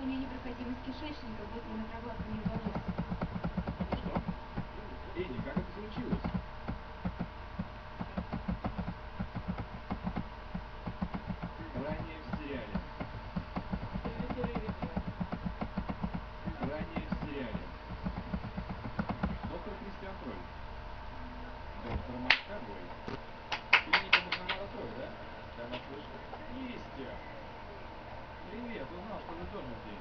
снижения непроходимости кишечника после интровазной удалось. Что? Эдди, как это случилось? Ранее в сериале. Ранее в сериале. Доктор Кристиан Фройд. Доктор Маккабой. Клиника Мухаммада Трой, да? Ты о нас слышал? Кристиан! Привет, узнал, что вы тоже здесь.